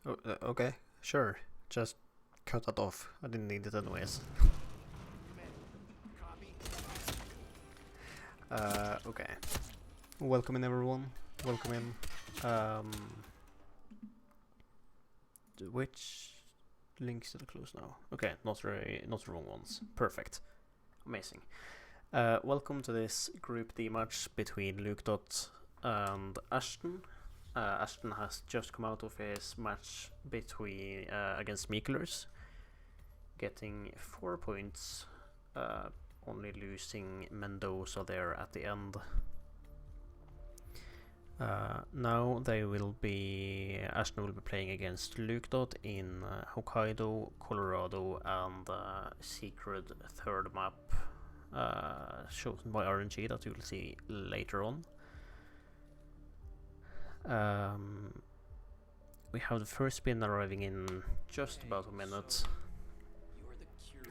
Okay, sure. Just cut that off. I didn't need it anyways. Okay. Welcome in, everyone. Welcome in. Which links did I close now? Okay, not the wrong ones. Perfect. Amazing. Welcome to this Group D match between Lukedot and Ashton. Ashton has just come out of his match between against Mikulers, getting 4 points, only losing Mendoza there at the end. Now Ashton will be playing against Lukedot in Hokkaido, Colorado, and secret third map chosen by RNG that you will see later on. We have the first spin arriving in just about a minute,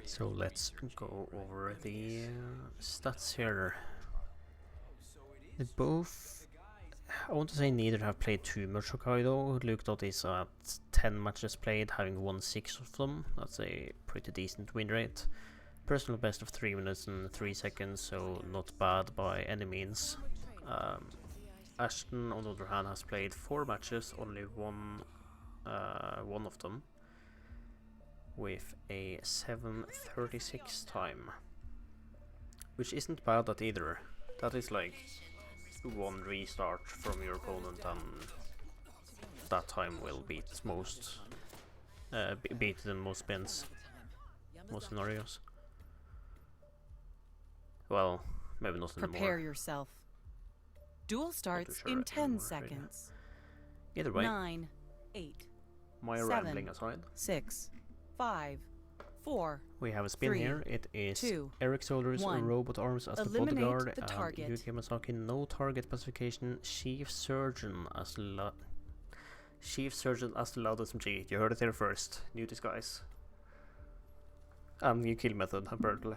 so let's go over the stats here. They both, I want to say, neither have played too much Hokkaido. Lukedot is at 10 matches played, having won 6 of them. That's a pretty decent win rate. Personal best of 3 minutes and 3 seconds, so not bad by any means. Ashton, on the other hand, has played 4 matches, only won one of them, with a 7:36 time, which isn't bad that either. That is like one restart from your opponent, and that time will beat most beat in most spins, most scenarios. Well, maybe not anymore. Prepare yourself. Duel starts in 10 seconds. Either way, 9, 8, my 7, rambling aside, 6, 5, 4. we have a spin 3, here. It is 2, Eric Solders 1. Robot Arms as the Eliminate bodyguard, the and target. Yuki Masaki no target specification. Chief Surgeon as the loud SMG. You heard it here first. New disguise. And new kill method, apparently.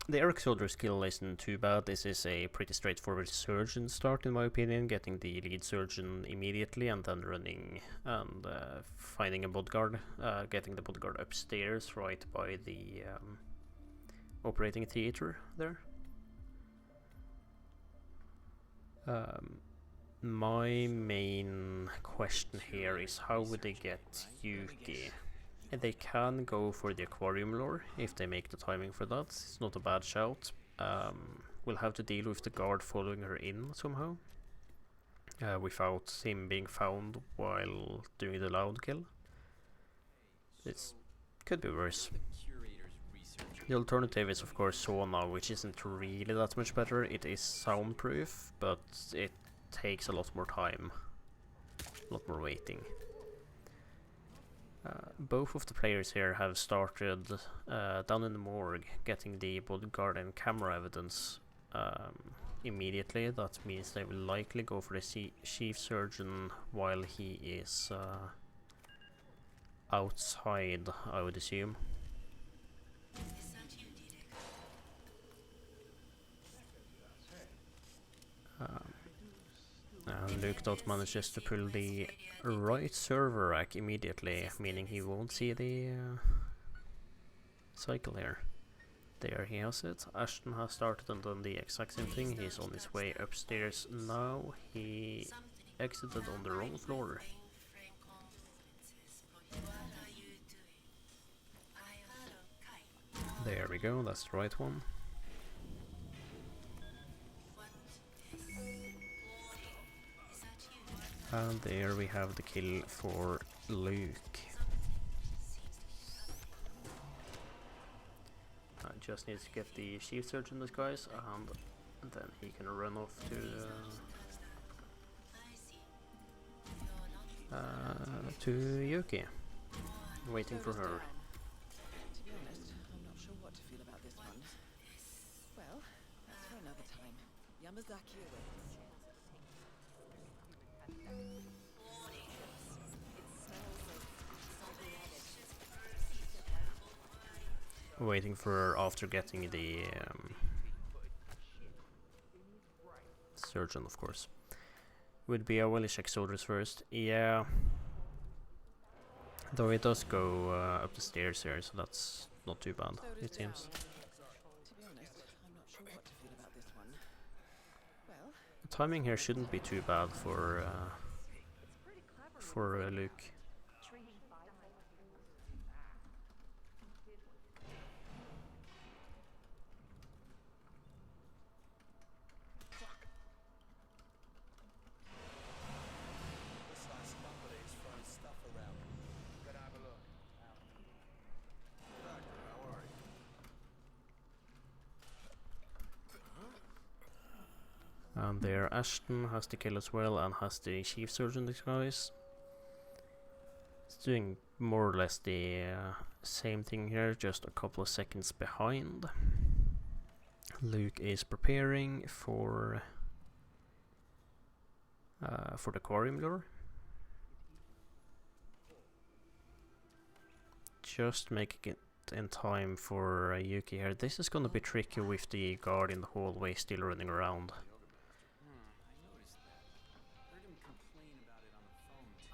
The Eric Soldier skill isn't too bad. This is a pretty straightforward surgeon start, in my opinion, getting the lead surgeon immediately and then running and finding a bodyguard, getting the bodyguard upstairs right by the operating theater there. My main question here is, how would they get Yuki? They can go for the aquarium lure if they make the timing for that. It's not a bad shout. We'll have to deal with the guard following her in somehow, without him being found while doing the loud kill. This could be worse. The alternative is of course sauna, which isn't really that much better. It is soundproof, but it takes a lot more time, a lot more waiting. Both of the players here have started down in the morgue, getting the bodyguard and camera evidence immediately. That means they will likely go for the chief surgeon while he is outside, I would assume. Lukedot manages to pull the right server rack immediately, meaning he won't see the cycle here. There he has it. Ashton has started and done the exact same thing. He's on his way upstairs now. He exited on the wrong floor. There we go, that's the right one. And there we have the kill for Luke. I just need to get the chief surgeon disguise, and then he can run off to Yuki, waiting for her. To be honest, I'm not sure what to feel about this one. Well, that's for another time. Yamazaki awaits. Waiting for her after getting the Surgeon, of course. Would be a will check soldiers first. Yeah. Though it does go up the stairs here, so that's not too bad, it seems. To be honest, I'm not sure what to feel about this one. Well, The timing here shouldn't be too bad for Luke. And there Ashton has the kill as well and has the chief surgeon disguise. It's doing more or less the same thing here, just a couple of seconds behind. Luke is preparing for the aquarium lure. Just making it in time for Yuki here. This is gonna be tricky with the guard in the hallway still running around.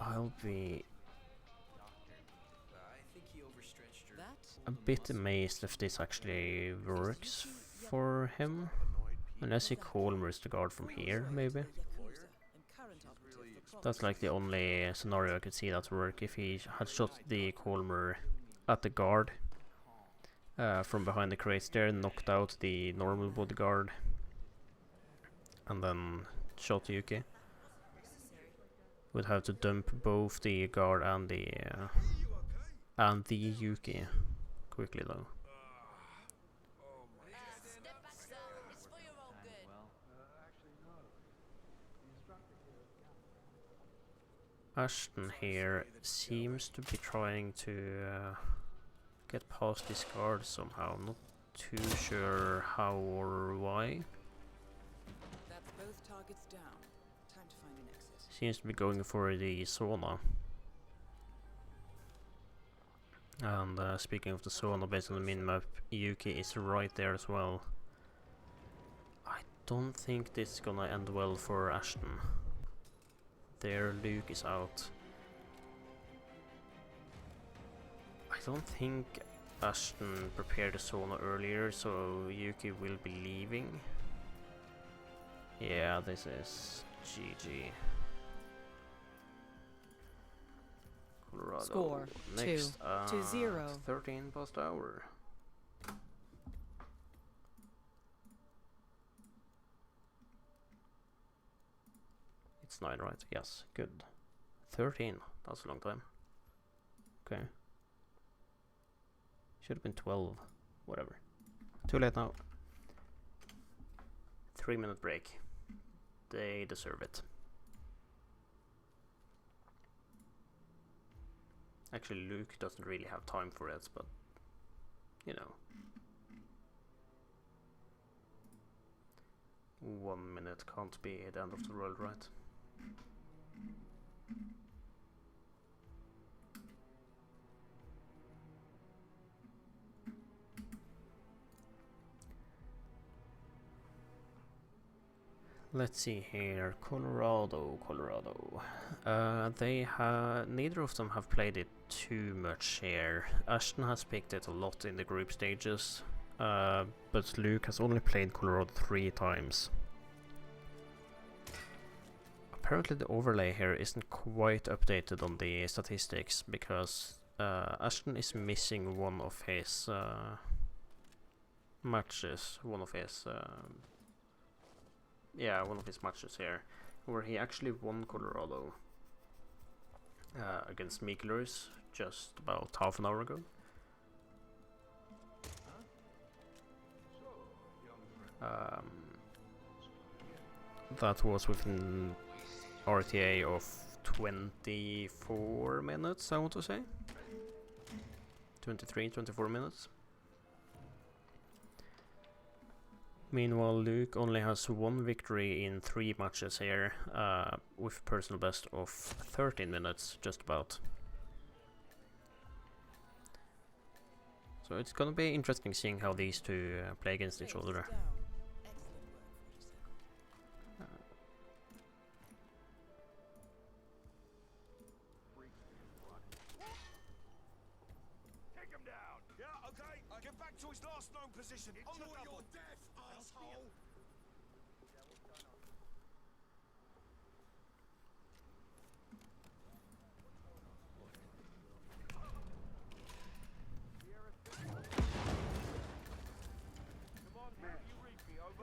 I'll be a bit amazed if this actually works for him. Unless he Colmers the guard from here, maybe. That's like the only scenario I could see that work, if he had shot the Colmer at the guard from behind the crates there, knocked out the normal bodyguard, and then shot Yuki. Would have to dump both the guard and the Yuki quickly though. Ashton here seems to be trying to get past this guard somehow. Not too sure how or why. that's both targets down. Time to find an exit. Seems to be going for the sauna. And speaking of the sauna, based on the minimap, Yuki is right there as well. I don't think this is gonna end well for Ashton. There, Luke is out. I don't think Ashton prepared the sauna earlier, so Yuki will be leaving. Yeah, this is GG. Colorado. Score Next, 2-0. 13 past hour. It's 9, right? Yes, good. 13, that's a long time. Okay. Should have been 12. Whatever. Too late now. 3-minute break. They deserve it. Actually, Luke doesn't really have time for it, but you know. 1 minute can't be the end of the world, right? Let's see here, Colorado. They neither of them have played it too much here. Ashton has picked it a lot in the group stages, but Luke has only played Colorado 3 times. Apparently the overlay here isn't quite updated on the statistics, because Ashton is missing one of his matches, one of his matches here, where he actually won Colorado against Mikulers just about half an hour ago. That was within RTA of 24 minutes, I want to say. 24 minutes. Meanwhile, Luke only has 1 victory in 3 matches here, with personal best of 13 minutes, just about. So it's gonna be interesting seeing how these two play against each other. his last known position. On the double. Your death, asshole.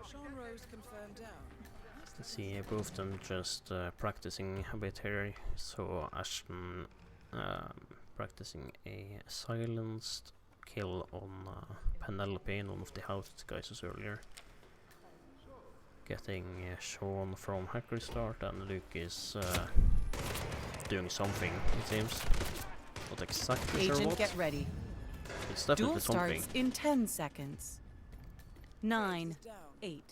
Sean Rose confirmed down. Let's see, both of them just practicing a bit here. So Ashton practicing a silenced kill on Penelope, one of the house guys earlier. Getting Sean from Hacker Start, and Luke is doing something, it seems. Not exactly sure Agent, what. get ready. It's definitely Duel something. starts in 10 seconds. 9, 8,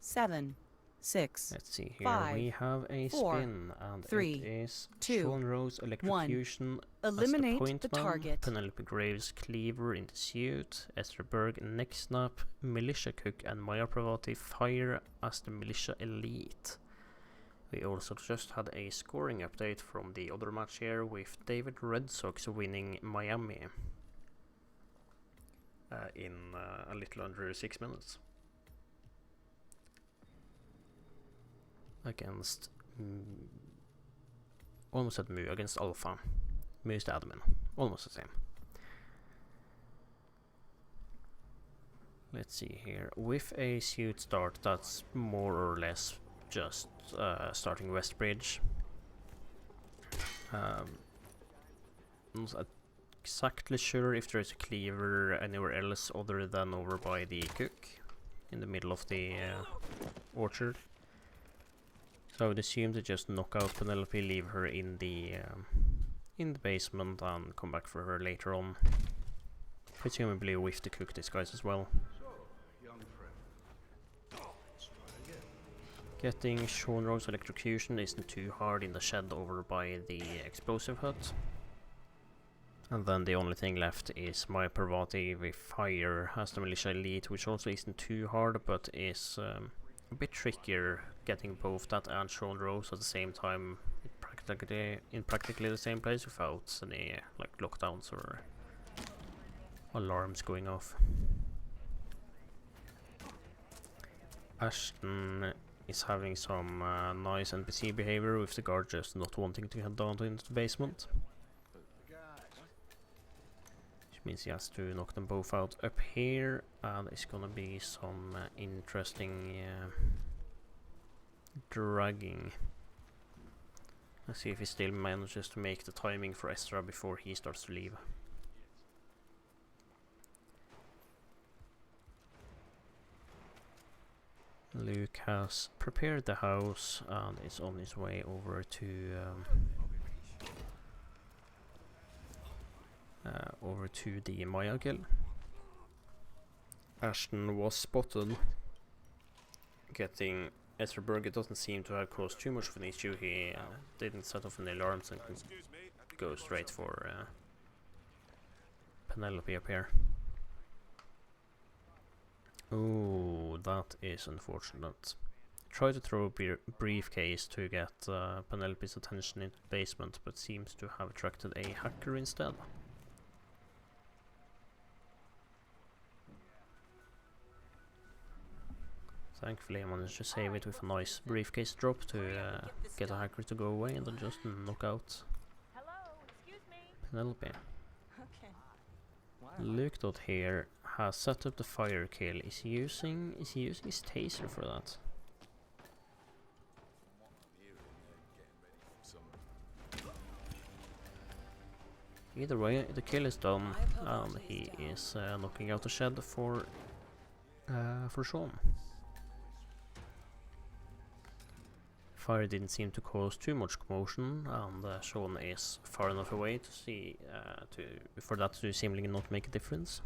7, 6. Let's see here. 5, We have a 4, spin, and 3, it is 2, Sean Rose electrocution Eliminate as the point the man, target. Penelope Graves cleaver in the suit, Esther Berg neck snap, Militia Cook and Maya Pravati fire as the Militia Elite. We also just had a scoring update from the other match here with David Red Sox winning Miami in a little under 6 minutes. Against almost at Mu, against Alpha. Mu is the admin, almost the same. Let's see here, with a suit start that's more or less just starting West Bridge. Not exactly sure if there is a cleaver anywhere else other than over by the cook in the middle of the orchard. So I would assume to just knock out Penelope, leave her in the basement, and come back for her later on. Presumably with the cook disguise as well. Getting Sean Rose electrocution isn't too hard in the shed over by the explosive hut. And then the only thing left is my Parvati with fire as the Militia Elite, which also isn't too hard, but is a bit trickier getting both that and Sean Rose at the same time in practically the same place without any like lockdowns or alarms going off. Ashton is having some nice NPC behavior with the guard just not wanting to head down into the basement. Which means he has to knock them both out up here, and it's gonna be some interesting dragging. Let's see if he still manages to make the timing for Estra before he starts to leave. Luke has prepared the house and is on his way over to the Maya kill. Ashton was spotted getting Esserberg. It doesn't seem to have caused too much of an issue. He didn't set off any alarms and could go straight for Penelope up here. Oh, that is unfortunate. Try to throw a briefcase to get Penelope's attention into the basement, but seems to have attracted a hacker instead. Thankfully I managed to save it with a nice briefcase drop to get a hacker to go away and then just knock out Penelope. Lukedot here has set up the fire kill. Is he using his taser for that? Either way, the kill is done and he is knocking out the shed for Sean. Fire didn't seem to cause too much commotion, and Sean is far enough away to see for that to seemingly not make a difference.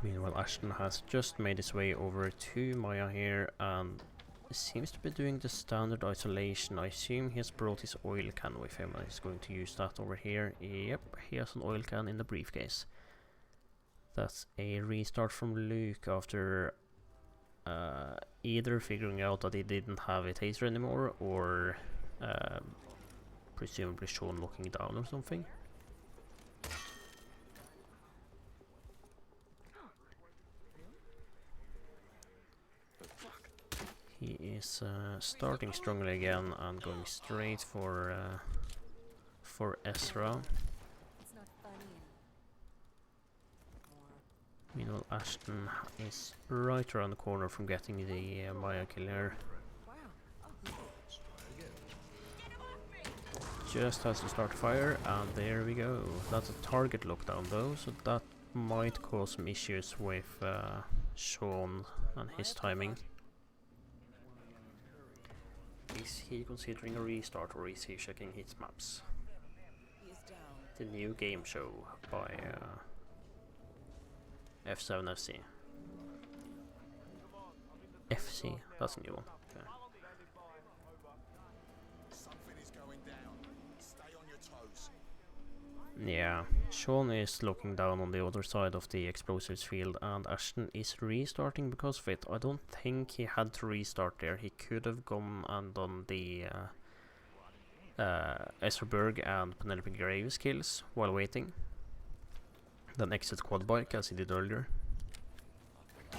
Meanwhile, Ashton has just made his way over to Maya here and seems to be doing the standard isolation. I assume he has brought his oil can with him and he's going to use that over here. Yep, he has an oil can in the briefcase. That's a restart from Luke after either figuring out that he didn't have a taser anymore or Presumably Sean looking down or something. He is starting strongly again and going straight for Ezra. Meanwhile, Ashton is right around the corner from getting the Maya kill here. Just has to start fire, and there we go. That's a target lockdown though, so that might cause some issues with Sean and his timing. Is he considering a restart, or is he checking his maps? He is down. The new game show by F7FC. FC, that's a new one. Okay. Something is going down. Stay on your toes. Yeah, Sean is looking down on the other side of the explosives field, and Ashton is restarting because of it. I don't think he had to restart there. He could have gone and done the Esserberg and Penelope Graves kills while waiting. Then exit quad bike as he did earlier. I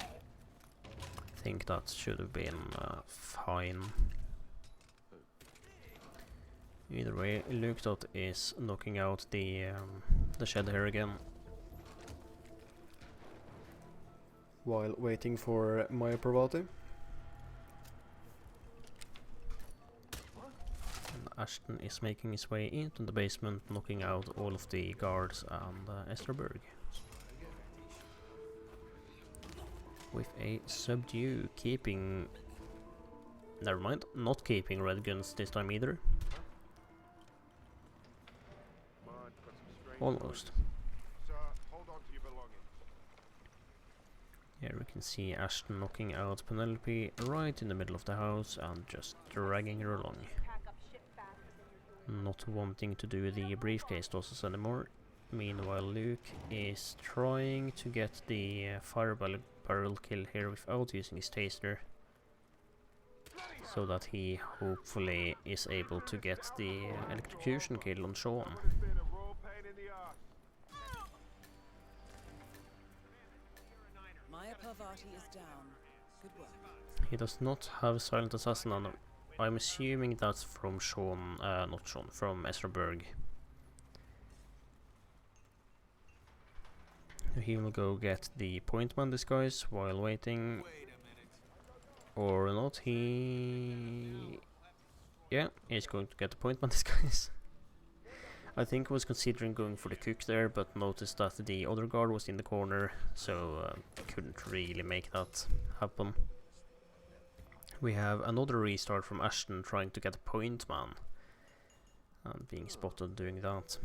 think that should have been fine. Either way, Lukedot is knocking out the shed here again, while waiting for Maya Parvati. And Ashton is making his way into the basement, knocking out all of the guards and Esterberg. With a subdue, keeping... Never mind, not keeping red guns this time either. Almost. Sir, hold on to your belongings. Here we can see Ashton knocking out Penelope right in the middle of the house and just dragging her along. Not wanting to do the briefcase tosses anymore. Meanwhile, Luke is trying to get the fire barrel kill here without using his taser, so that he hopefully is able to get the electrocution kill on Sean. Maya Parvati is down. Good work. He does not have Silent Assassin on him. I'm assuming that's from Sean, not Sean, from Ezra Berg. He will go get the Pointman disguise while waiting. Or not, yeah, he's going to get the Pointman disguise. I think I was considering going for the cook there, but noticed that the other guard was in the corner, so couldn't really make that happen. We have another restart from Ashton trying to get a Pointman, and being spotted doing that.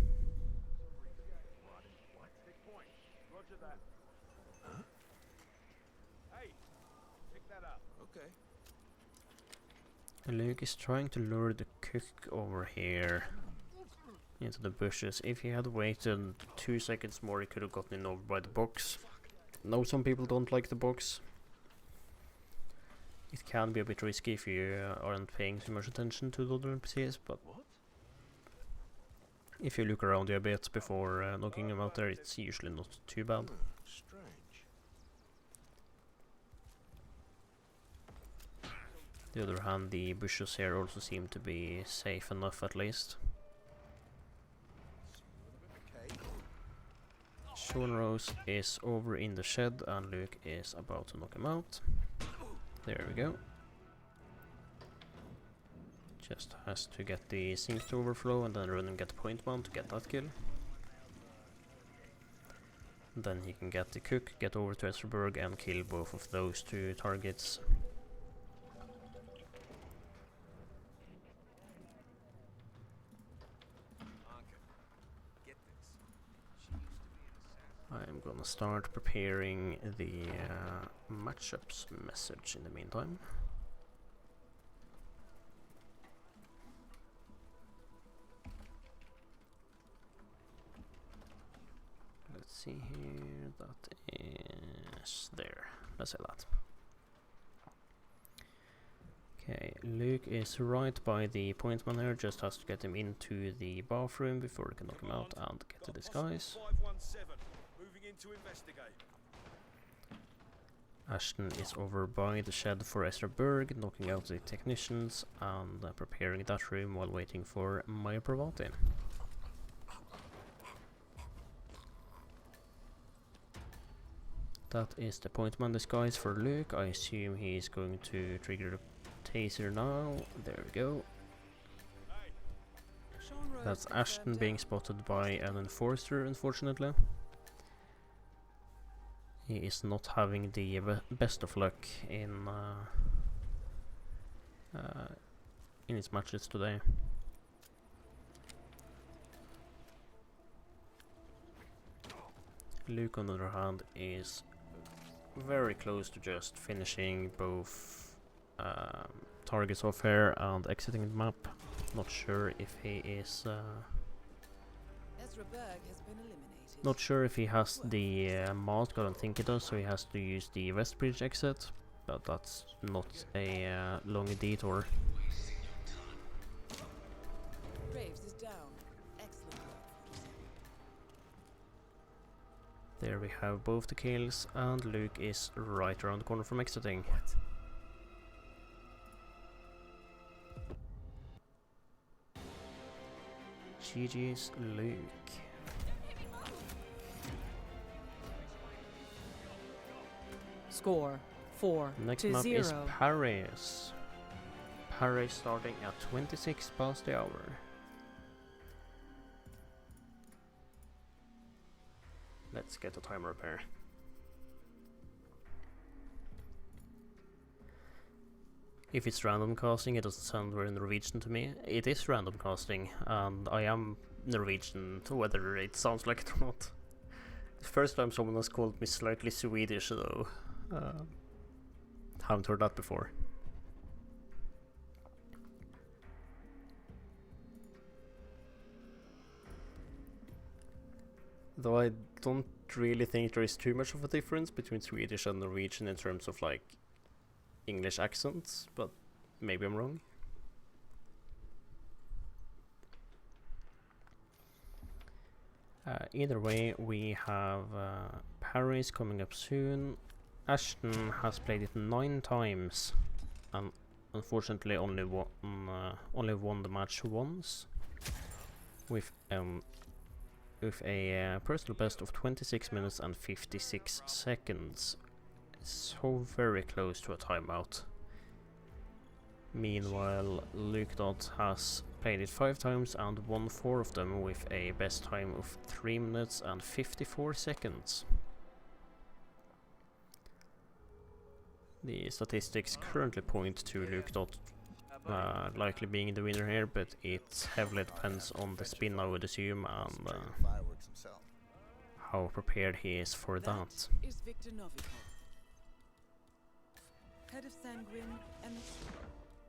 Luke is trying to lure the cook over here into the bushes. If he had waited 2 seconds more, he could have gotten in over by the box. No, some people don't like the box. It can be a bit risky if you aren't paying too much attention to the other NPCs, but if you look around you a bit before knocking them out there, it's usually not too bad. On the other hand, the bushes here also seem to be safe enough at least. Sean Rose is over in the shed and Luke is about to knock him out. There we go. Just has to get the sink to overflow and then run and get the Pointman to get that kill. Then he can get the cook, get over to Esserberg and kill both of those two targets. I'm gonna start preparing the matchups message in the meantime. Let's see here, that is there. Let's say that. Okay, Luke is right by the point man here, just has to get him into the bathroom before we can knock him out and get the disguise. 517. Moving in to investigate. Ashton is over by the shed for Esther Berg, knocking out the technicians and preparing that room while waiting for Maya Pravati. That is the point man disguise for Luke. I assume he is going to trigger the taser now. There we go. That's Ashton being spotted by an enforcer, unfortunately. He is not having the best of luck in his matches today. Luke, on the other hand, is very close to just finishing both targets off here and exiting the map. Not sure if he is Ezra Berg has been eliminated. not sure if he has the mask. I don't think he does, so he has to use the West Bridge exit, but that's not a long detour. Graves is down. Excellent work. There we have both the kills, and Luke is right around the corner from exiting. GG's Luke. Score 4 Next to map 0. is Paris. Paris starting at 26 past the hour. Let's get a timer repair. If it's random casting, it doesn't sound very Norwegian to me. It is random casting, and I am Norwegian, whether it sounds like it or not. The first time someone has called me slightly Swedish, though. Haven't heard that before. Though I don't really think there is too much of a difference between Swedish and Norwegian in terms of like English accents, but maybe I'm wrong. Either way, we have Paris coming up soon. Ashton has played it 9 times and unfortunately only won the match once with a personal best of 26 minutes and 56 seconds. So very close to a timeout. Meanwhile, Lukedot has played it 5 times and won 4 of them with a best time of 3 minutes and 54 seconds. The statistics currently point to Lukedot likely being the winner here, but it heavily depends on the spin, I would assume, and how prepared he is for that. Is Victor Novikov, head of Sanguine and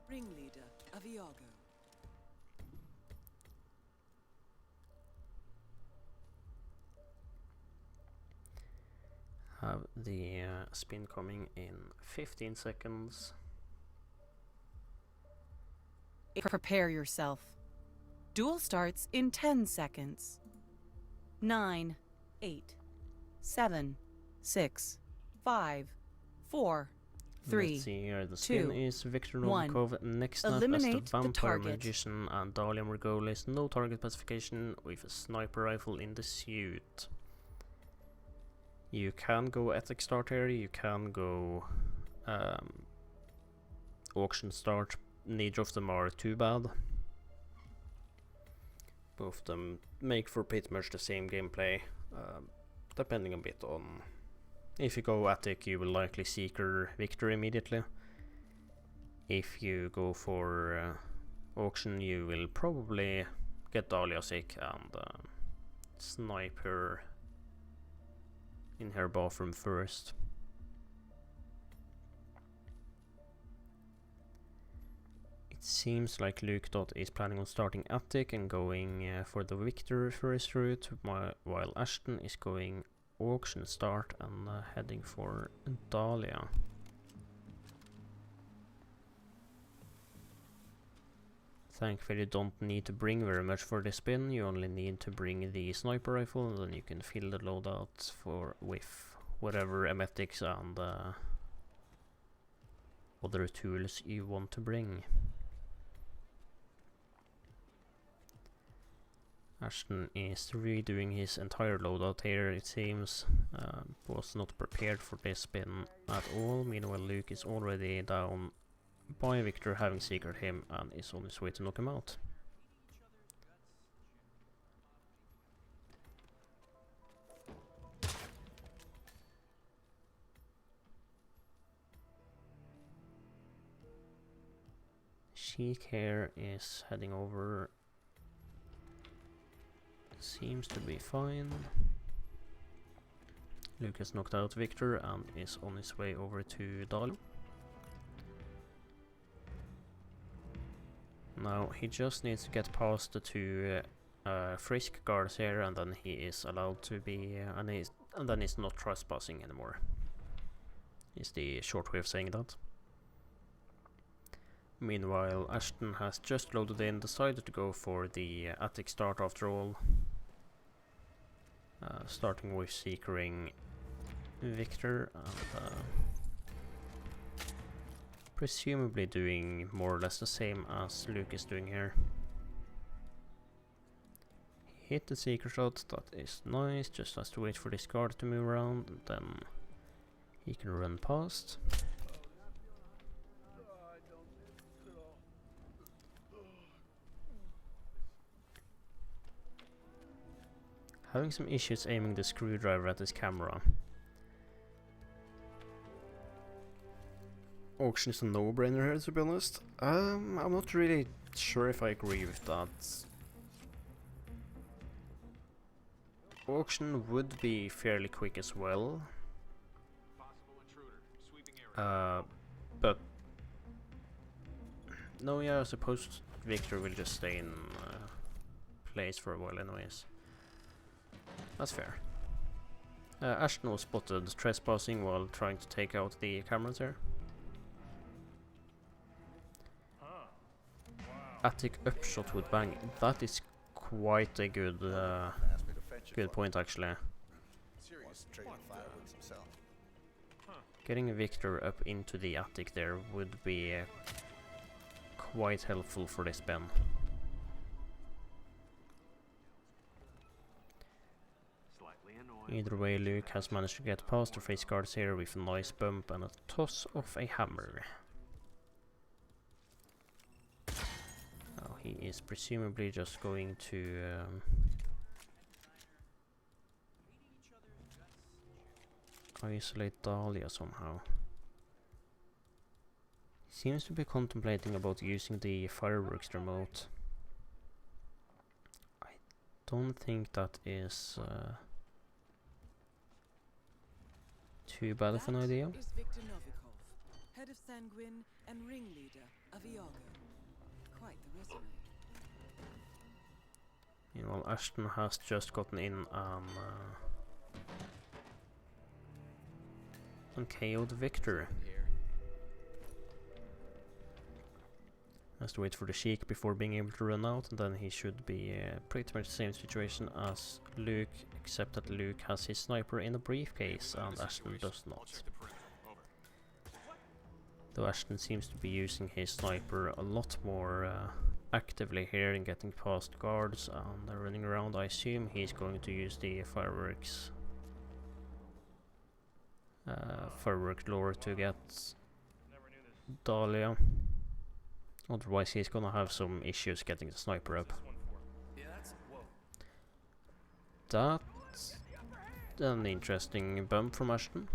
ringleader of Iago. Have the spin coming in 15 seconds. Prepare yourself. Duel starts in 10 seconds. 9, 8, 7, 6, 5, 4, 3. Let's see here. The spin 2, is Victor 1. Novikov. Next up as Eliminate the the Vampire target. Magician and Dahlia Margolis. No target specification with a sniper rifle in the suit. You can go ethic start here. You can go auction start. Neither of them are too bad. Both of them make for pretty much the same gameplay, depending a bit on. If you go attic, you will likely Seeker Victor immediately. If you go for auction, you will probably get Dahlia sick and snipe her in her bathroom first. It seems like Lukedot is planning on starting attic and going for the Victor first route, while Ashton is going auction start and heading for Dahlia. Thankfully you don't need to bring very much for this spin, you only need to bring the sniper rifle and then you can fill the loadout with whatever emetics and other tools you want to bring. Ashton is redoing his entire loadout here, it seems. Was not prepared for this spin at all. Meanwhile, Luke is already down by Victor, having secured him, and is on his way to knock him out. Sheik here is heading over. Seems to be fine. Luke has knocked out Victor and is on his way over to Dahlia. Now he just needs to get past the two frisk guards here, and then he is allowed to be, and then he's not trespassing anymore. Is the short way of saying that. Meanwhile, Ashton has just loaded in, decided to go for the attic start after all. Starting with securing Victor and presumably doing more or less the same as Luke is doing here. He hit the secret shot, that is nice, just has to wait for this guard to move around and then he can run past. Having some issues aiming the screwdriver at his camera. Auction is a no-brainer here, to be honest. I'm not really sure if I agree with that. Auction would be fairly quick as well. But no, yeah, I suppose Victor will just stay in place for a while anyways. That's fair. Ashton was spotted trespassing while trying to take out the cameras here. Attic upshot with bang. That is quite a good good point actually. Getting Victor up into the attic there would be quite helpful for this Ben. Either way, Luke has managed to get past the face guards here with a nice bump and a toss of a hammer. Now he is presumably just going to isolate Dahlia somehow. He seems to be contemplating about using the fireworks remote. I don't think that is too bad of an idea. That is Victor Novikov, head of Sanguine and ringleader of Iago. Quite the resume. Meanwhile, Ashton has just gotten in and KO'd Victor. Has to wait for the Sheik before being able to run out, and then he should be pretty much the same situation as Luke, except that Luke has his sniper in a briefcase and Ashton does not. Though Ashton seems to be using his sniper a lot more actively here and getting past guards and running around. I assume he's going to use the fireworks lure to get Dahlia. Otherwise he's gonna have some issues getting the sniper up. That's an interesting bump from Ashton.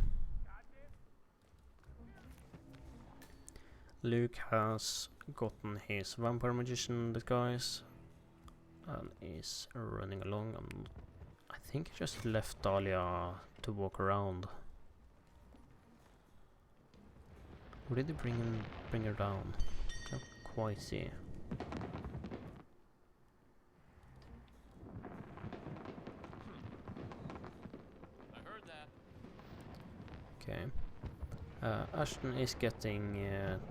Luke has gotten his vampire magician disguise and is running along. I think he just left Dahlia to walk around. Or did he bring her down? Can't quite see. I heard that. Okay. Ashton is getting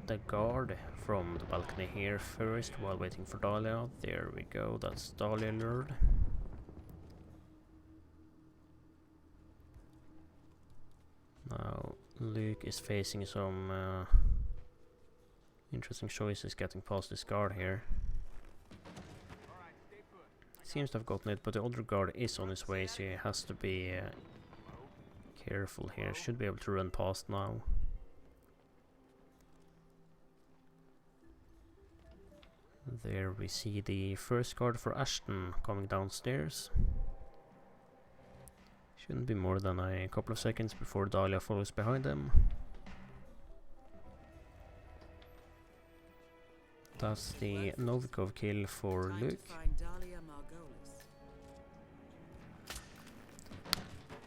the guard from the balcony here first while waiting for Dahlia. There we go, that's Dahlia lured. Now Luke is facing some interesting choices getting past this guard here. He seems to have gotten it, but the other guard is on his way, so he has to be careful here. Should be able to run past now. There we see the first guard for Ashton coming downstairs. Shouldn't be more than a couple of seconds before Dahlia follows behind them. That's the Novikov kill for Luke.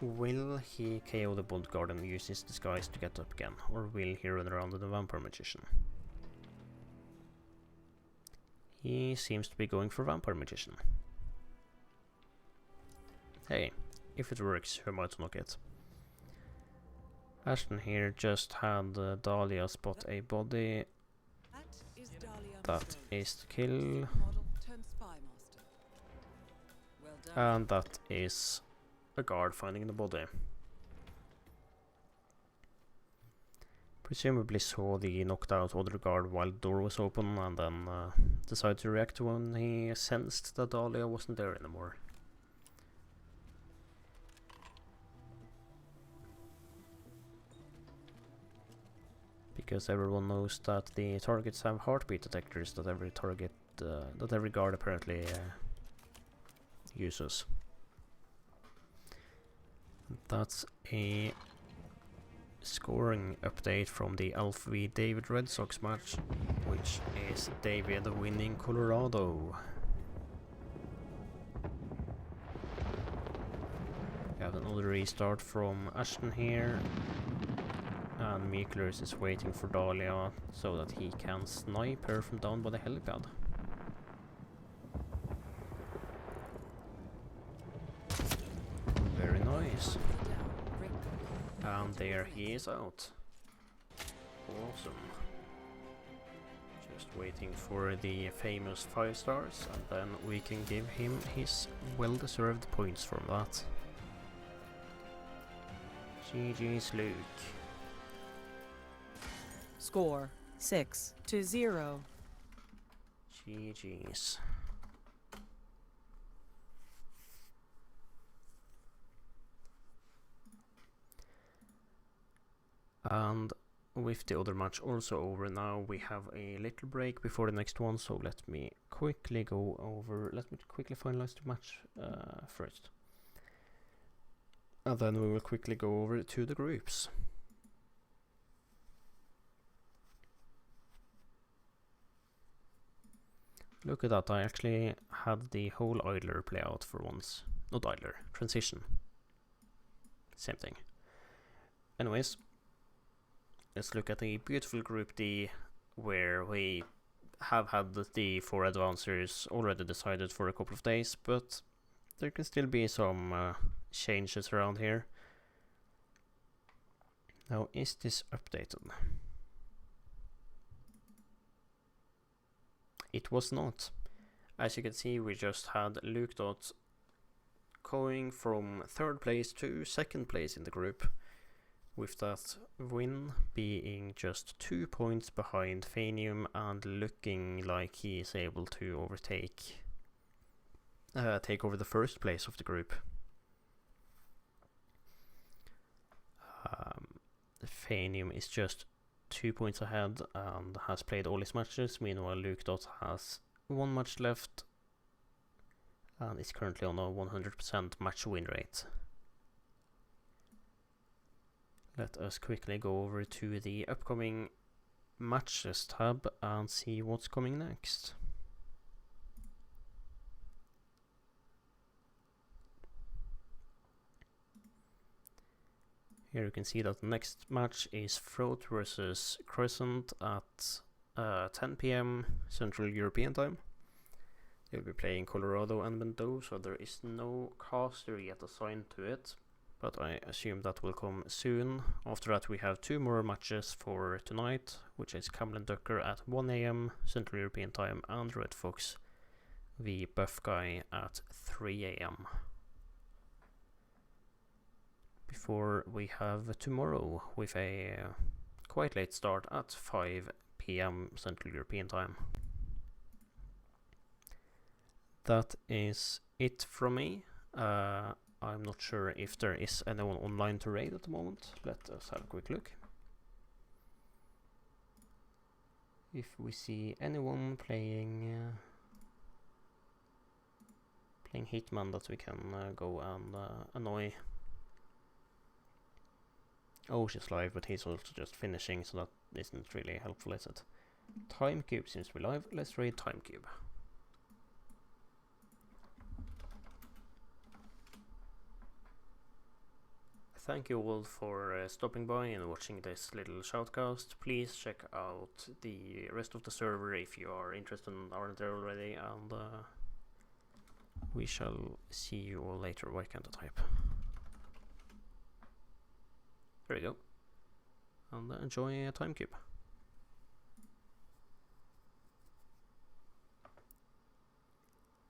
Will he KO the Bond Guard and use his disguise to get up again, or will he run around with the Vampire Magician? He seems to be going for Vampire Magician. Hey, if it works, who might knock it? Ashton here just had Dahlia spot a body. That is the kill. And that is a guard finding the body. Presumably saw the knocked out other guard while the door was open and then decided to react when he sensed that Dahlia wasn't there anymore. Because everyone knows that the targets have heartbeat detectors that every target, that every guard apparently uses. That's a scoring update from the Alf v David Red Sox match, which is David winning Colorado. We have another restart from Ashton here, and Miklos is waiting for Dahlia so that he can snipe her from down by the helipad. Very nice. And there he is out. Awesome. Just waiting for the famous 5 stars, and then we can give him his well-deserved points from that. GG's Luke. Score 6-0. GG's. And with the other match also over now, we have a little break before the next one, so let me quickly finalize the match first. And then we will quickly go over to the groups. Look at that, I actually had the whole idler play out for once. Not idler, transition. Same thing. Anyways, let's look at the beautiful Group D, where we have had the 4 advancers already decided for a couple of days, but there can still be some changes around here. Now, is this updated? It was not. As you can see, we just had Luke Dot going from 3rd place to 2nd place in the group, with that win being just 2 points behind Fanium and looking like he is able to take over the 1st place of the group. Fanium is just 2 points ahead and has played all his matches. Meanwhile, Luke Dot has 1 match left and is currently on a 100% match win rate. Let us quickly go over to the upcoming matches tab and see what's coming next. Here you can see that the next match is Throat versus Crescent at 10 PM Central European time. They'll be playing Colorado and Mendoza. There is no caster yet assigned to it, but I assume that will come soon. After that we have 2 more matches for tonight, which is Camlin Ducker at 1 AM Central European Time and Red Fox v Buff Guy at 3 AM. Before we have tomorrow with a quite late start at 5 PM Central European Time. That is it from me. I'm not sure if there is anyone online to raid at the moment. Let us have a quick look. If we see anyone playing Hitman that we can go and annoy. Oh, she's live, but he's also just finishing, so that isn't really helpful, is it? Timecube seems to be live. Let's raid Timecube. Thank you all for stopping by and watching this little shoutcast. Please check out the rest of the server if you are interested and aren't there already, and we shall see you all later. Why can't I type? There we go. And enjoy Timecube.